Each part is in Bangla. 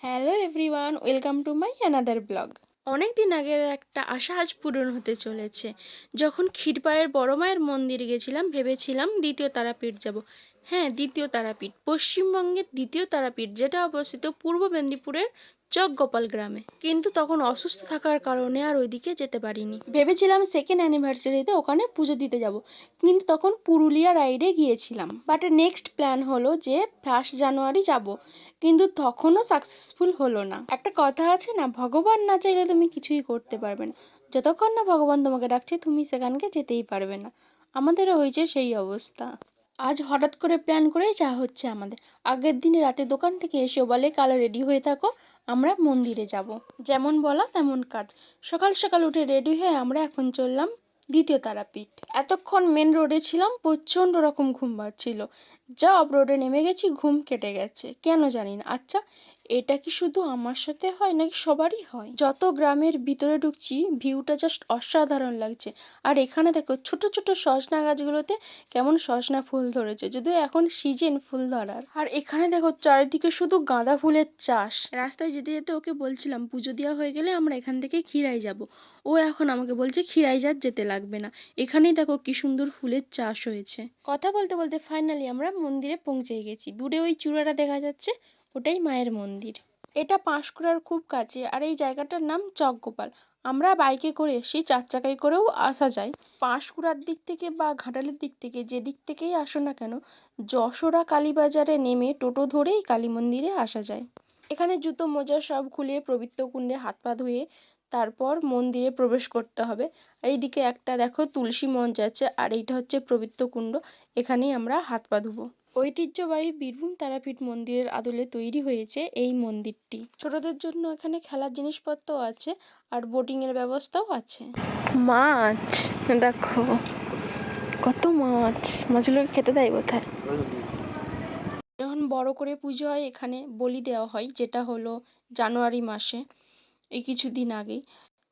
Hello everyone, welcome to my another blog. অনেক দিন আগের একটা আশা আজ পূরণ হতে চলেছে। যখন ক্ষীরপাইয়ের বড় মায়ের মন্দিরে গেছিলাম, ভেবেছিলাম দ্বিতীয় তারাপীঠ যাব। হ্যাঁ, দ্বিতীয় তারাপীঠ, পশ্চিমবঙ্গের দ্বিতীয় তারাপীঠ, যেটা অবস্থিত পূর্ব মেদিনীপুরের চকগোপাল গ্রামে। কিন্তু তখন অসুস্থ থাকার কারণে আর ওইদিকে যেতে পারিনি। ভেবেছিলাম সেকেন্ড অ্যানিভার্সারিতে ওখানে পুজো দিতে যাব, কিন্তু তখন পুরুলিয়া রাইডে গিয়েছিলাম। বাট নেক্সট প্ল্যান হলো যে 1 জানুয়ারি যাব, কিন্তু তখনও সাকসেসফুল হলো না। একটা কথা আছে না, ভগবান না চাইলে তুমি কিছুই করতে পারবে না। যতক্ষণ না ভগবান তোমাকে ডাকছে তুমি সেখানকে যেতেই পারবে না। আমাদেরও হয়েছে সেই অবস্থা। আজ হঠাৎ করে প্ল্যান করেই যা হচ্ছে আমাদের। আগের দিন রাতে দোকান থেকে এসে বলে কাল রেডি হয়ে থাকো, আমরা মন্দিরে যাব। যেমন বলা তেমন কাজ। সকাল সকাল উঠে রেডি হয়ে আমরা এখন চললাম দ্বিতীয় তারাপীঠ। এতক্ষণ মেন রোডে ছিলাম, প্রচণ্ড রকম ঘুম পাচ্ছিল। যা অফ রোডে নেমে গেছি, ঘুম কেটে গেছে, কেন জানি না। আচ্ছা, এটা কি শুধু আমার সাথে হয় নাকি সবারই হয়? যত গ্রামের ভিতরে ঢুকছি ভিউটা জাস্ট অসাধারণ লাগছে। আর এখানে দেখো ছোট ছোট সজনা গাছগুলোতে কেমন সজনা ফুল ধরেছে, যদিও এখন সিজন ফুল ধরার। আর এখানে দেখো চারিদিকে শুধু গাঁদা ফুলের চাষ। রাস্তায় যেতে যেতে ওকে বলছিলাম পুজো দেওয়া হয়ে গেলে আমরা এখান থেকে ক্ষীরাই যাব। ও এখন আমাকে বলছে ক্ষীরাই যেতে লাগবে না, এখানেই দেখো কি সুন্দর ফুলের চাষ হয়েছে। কথা বলতে বলতে ফাইনালি আমরা মন্দিরে পৌঁছে গেছি। দূরে ওই চূড়াটা দেখা যাচ্ছে, ওটাই মায়ের মন্দির। এটা পাঁশকুড়ার খুব কাছে, আর এই জায়গাটার নাম চকগোপাল। আমরা বাইকে করে এসে 4 চাকায় করেও আসা যায়। পাঁশকুড়ার দিক থেকে বা ঘাটালের দিক থেকে যে দিক থেকেই আসো না কেন, যশোরা কালীবাজারে নেমে টোটো ধরেই কালী মন্দিরে আসা যায়। এখানে জুতো মোজা সব খুলে পবিত্র কুণ্ডে হাত পা ধুয়ে তারপর মন্দিরে প্রবেশ করতে হবে। এইদিকে একটা দেখো তুলসী মঞ্চ আছে, আর এইটা হচ্ছে পবিত্র কুণ্ড, এখানেই আমরা হাত পা ধুবো। ঐতিহ্যবাহী বীরভূম তারাপীঠ মন্দিরের আদলে তৈরি হয়েছে এই মন্দিরটি। ছোটদের জন্য এখানে খেলার জিনিসপত্র আছে, আর বোটিংয়ের ব্যবস্থাও আছে। মাছ দেখো, কত মাছ, মাছগুলোকে খেতে দেয় বোধহয়। যখন বড় করে পুজো হয় এখানে বলি দেওয়া হয়, যেটা হলো জানুয়ারি মাসে, এই কিছুদিন আগেই।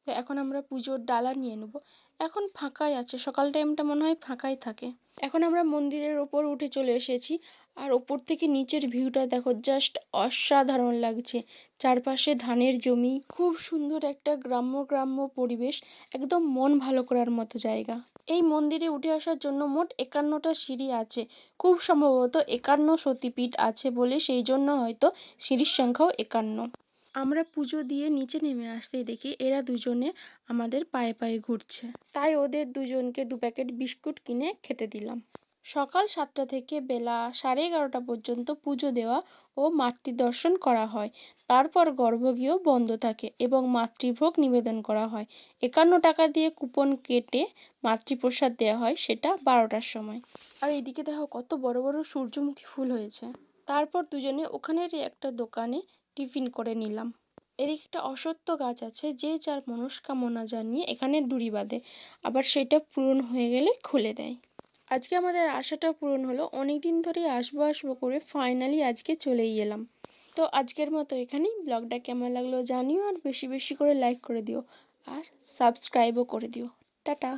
তো এখন আমরা পুজোর ডালা নিয়ে নেব। এখন ফাঁকাই আছে, সকাল টাইমটা মনে হয় ফাঁকাই থাকে। এখন আমরা মন্দিরের ওপর উঠে চলে এসেছি, আর ওপর থেকে নিচের ভিউটা দেখো, জাস্ট অসাধারণ লাগছে। চারপাশে ধানের জমি, খুব সুন্দর একটা গ্রাম্য গ্রাম্য পরিবেশ, একদম মন ভালো করার মতো জায়গা। এই মন্দিরে উঠে আসার জন্য মোট 51টা সিঁড়ি আছে। খুব সম্ভবত 51 সতীপীঠ আছে বলে সেই জন্য হয়তো সিঁড়ির সংখ্যাও 51। আমরা পুজো দিয়ে নিচে নেমে আসতেই দেখি এরা দুজনে আমাদের পায়ে পায়ে ঘুরছে। তাই ওদের দুজনকে 2 প্যাকেট বিস্কুট কিনে খেতে দিলাম। সকাল 7টা থেকে বেলা 11:30 পর্যন্ত পুজো দেওয়া ও মাতৃ দর্শন করা হয়। তারপর গর্ভগৃহ বন্ধ থাকে এবং মাতৃভোগ নিবেদন করা হয়। 51 টাকা দিয়ে কুপন কেটে মাতৃপ্রসাদ দেওয়া হয়, সেটা 12টার সময়। আর এইদিকে দেখো কত বড় বড় সূর্যমুখী ফুল হয়েছে। তারপর দুজনে ওখানেরই একটা দোকানে টিফিন করে নিলাম। এদিকে একটা অশ্বত্থ গাছ আছে, যে যার মনস্কামনা জানিয়ে এখানে ডুরি বাঁধে, আবার সেটা পূরণ হয়ে গেলে খুলে দেয়। আজকে আমাদের আশাটা পূরণ হলো। অনেক দিন ধরে আসবো আসবো করে ফাইনালি আজকে চলেই এলাম। তো আজকের মতো এখানেই। ব্লগটা কেমন লাগলো জানিও, আর বেশি বেশি করে লাইক করে দিও, আর সাবস্ক্রাইবও করে দিও। টাটা।